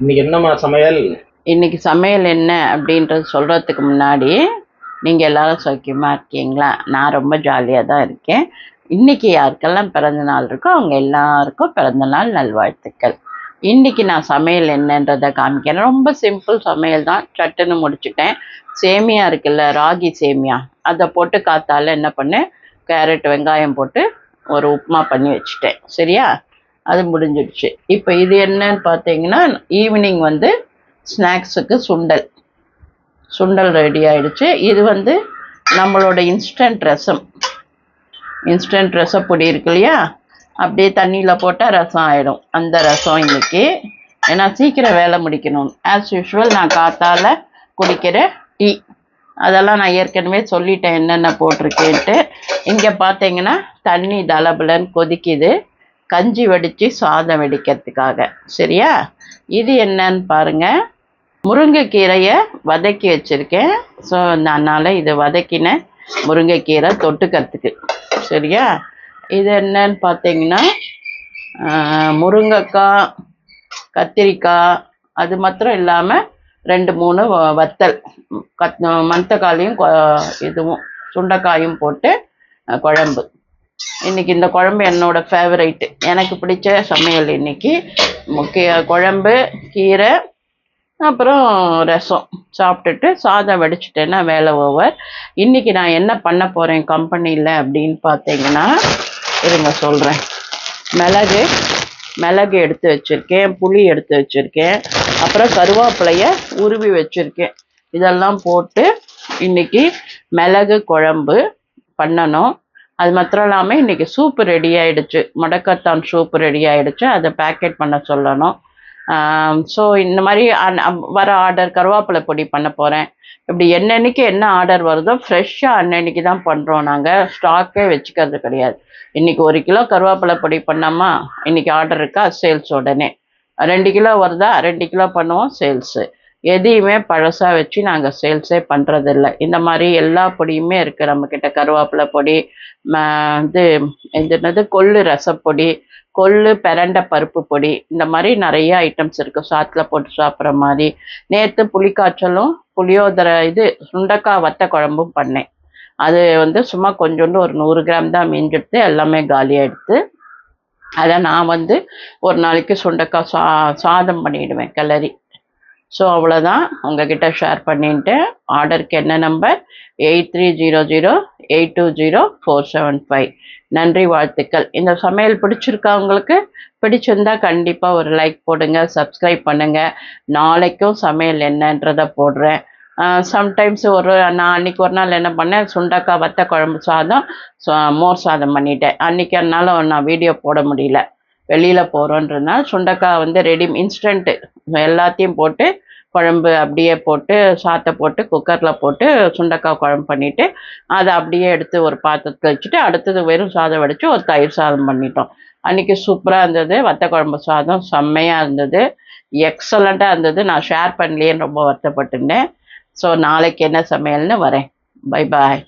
இன்னைக்கு என்னம்மா சமையல்? இன்னைக்கு சமையல் என்ன அப்படின்றது சொல்கிறதுக்கு முன்னாடி நீங்கள் எல்லாரும் சௌக்கியமாக இருக்கீங்களா? நான் ரொம்ப ஜாலியாக தான் இருக்கேன். இன்னைக்கு யாருக்கெல்லாம் பிறந்த நாள் இருக்கோ அவங்க எல்லாருக்கும் பிறந்த நாள் நல்வாழ்த்துக்கள். இன்னைக்கு நான் சமையல் என்னன்றதை காமிக்கிறேன். ரொம்ப சிம்பிள் சமையல் தான், சட்டுன்னு முடிச்சுட்டேன். சேமியா இருக்குல்ல, ராகி சேமியா, அதை போட்டு காத்தால என்ன பண்ணேன், கேரட் வெங்காயம் போட்டு ஒரு உப்புமா பண்ணி வச்சுட்டேன். சரியா, அது முடிஞ்சிடுச்சு. இப்போ இது என்னன்னு பார்த்தீங்கன்னா, ஈவினிங் வந்து ஸ்நாக்ஸுக்கு சுண்டல் ரெடி ஆயிடுச்சு. இது வந்து நம்மளோட இன்ஸ்டன்ட் ரசப்பொடி இருக்கு இல்லையா, அப்படியே தண்ணியில் போட்டால் ரசம் ஆகிடும். அந்த ரசம் இன்னைக்கு, ஏன்னா சீக்கிரம் வேலை முடிக்கணும். ஆஸ் யூஷுவல் நான் காத்தால குடிக்கிற டீ, அதெல்லாம் நான் ஏற்கனவே சொல்லிட்டேன் என்னென்ன போட்டிருக்கேன்ட்டு. இங்கே பார்த்தீங்கன்னா தண்ணி தலபலன்னு கொதிக்குது, கஞ்சி வடித்து சாதம் வெடிக்கிறதுக்காக. சரியா, இது என்னன்னு பாருங்கள், முருங்கைக்கீரையை வதக்கி வச்சுருக்கேன். ஸோ அதனால் இது வதக்கின முருங்கைக்கீரை தொட்டுக்கிறதுக்கு. சரியா, இது என்னன்னு பார்த்தீங்கன்னா முருங்கைக்காய், கத்திரிக்காய், அது மாத்திரம் இல்லாமல் 2-3 வத்தல், மணத்தக்காளியும் இதுவும் சுண்டைக்காயும் போட்டு குழம்பு. இன்னைக்கு இந்த குழம்பு என்னோட ஃபேவரைட்டு, எனக்கு பிடிச்ச சமையல் இன்னைக்கு. முக்கிய குழம்பு, கீரை, அப்புறம் ரசம் சாப்பிட்டுட்டு சாதம் வடிச்சிட்டேன்னா வேலை ஓவர். இன்னைக்கு நான் என்ன பண்ண போகிறேன் கம்பெனியில் அப்படின்னு பார்த்தீங்கன்னா, இருங்க சொல்கிறேன். மிளகு எடுத்து வச்சுருக்கேன், புளி எடுத்து வச்சுருக்கேன், அப்புறம் கருவேப்பிலையை உருவி வச்சுருக்கேன். இதெல்லாம் போட்டு இன்னைக்கு மிளகு குழம்பு பண்ணணும். அது மாத்திரம் இல்லாமல் இன்றைக்கி சூப்பு ரெடி ஆகிடுச்சு, முடக்கத்தான் சூப்பு ரெடி ஆகிடுச்சு, அதை பேக்கெட் பண்ண சொல்லணும். ஸோ இந்த மாதிரி வர ஆர்டர் கருவேப்பிலை பொடி பண்ண போகிறேன். இப்படி என்னன்னைக்கு என்ன ஆர்டர் வருதோ ஃப்ரெஷ்ஷாக அன்னன்னைக்கு தான் பண்ணுறோம். நாங்கள் ஸ்டாக்கே வச்சுக்கிறது கிடையாது. இன்றைக்கி 1 கிலோ கருவேப்பிலை பொடி பண்ணோமா, இன்றைக்கி ஆர்டர் இருக்கா, சேல்ஸ் உடனே. 2 கிலோ வருதா, 2 கிலோ பண்ணுவோம், சேல்ஸு. எதையுமே பழசாக வச்சு நாங்கள் சேல்ஸே பண்ணுறதில்ல. இந்த மாதிரி எல்லா பொடியுமே இருக்குது நம்மக்கிட்ட. கருவேப்பிலை பொடி, இது என்னது கொள்ளு ரசப்பொடி, கொள்ளு பிரண்டை பருப்பு பொடி, இந்த மாதிரி நிறைய ஐட்டம்ஸ் இருக்குது சாத்தில் போட்டு சாப்பிட்ற மாதிரி. நேற்று புளிக்காய்ச்சலும் புளியோதரை இது சுண்டைக்காய் வத்த குழம்பும் பண்ணேன். அது வந்து சும்மா கொஞ்சோண்டு ஒரு 100 கிராம் தான் மிஞ்சிடுத்து, எல்லாமே காலியாகிடுது. அதை நான் வந்து ஒரு நாளைக்கு சுண்டைக்காய் சாதம் பண்ணிவிடுவேன் கிளறி. ஸோ அவ்வளோதான், உங்ககிட்ட ஷேர் பண்ணிட்டு. ஆர்டருக்கு என்ன நம்பர் 8300820475. நன்றி, வாழ்த்துக்கள். இந்த சமையல் பிடிச்சிருக்கா உங்களுக்கு? பிடிச்சிருந்தா கண்டிப்பாக ஒரு லைக் போடுங்க, சப்ஸ்கிரைப் பண்ணுங்கள். நாளைக்கும் சமையல் என்னன்றதை போடுறேன். சம்டைம்ஸ் நான் அன்றைக்கி ஒரு நாள் என்ன பண்ணேன், சுண்டைக்காய் வத்த குழம்பு சாதம், மோர் சாதம் பண்ணிட்டேன். அன்றைக்கி அதனால நான் வீடியோ போட முடியல, வெளியில் போகிறோன்றதுனால. சுண்டைக்காய் வந்து ரெடி இன்ஸ்டன்ட்டு, எல்லாத்தையும் போட்டு குழம்பு அப்படியே போட்டு சாத்தை போட்டு குக்கரில் போட்டு சுண்டைக்காய் குழம்பு பண்ணிவிட்டு அதை அப்படியே எடுத்து ஒரு பாத்திரத்தில் வச்சுட்டு அடுத்தது வெறும் சாதம் வடித்து ஒரு தயிர் சாதம் பண்ணிட்டோம். அன்றைக்கி சூப்பராக இருந்தது. வத்த குழம்பு சாதம் செம்மையாக இருந்தது, எக்ஸலண்ட்டாக இருந்தது. நான் ஷேர் பண்ணலையேன்னு ரொம்ப வருத்தப்பட்டுட்டேன். ஸோ நாளைக்கு என்ன சமையல்னு வரேன். Bye bye.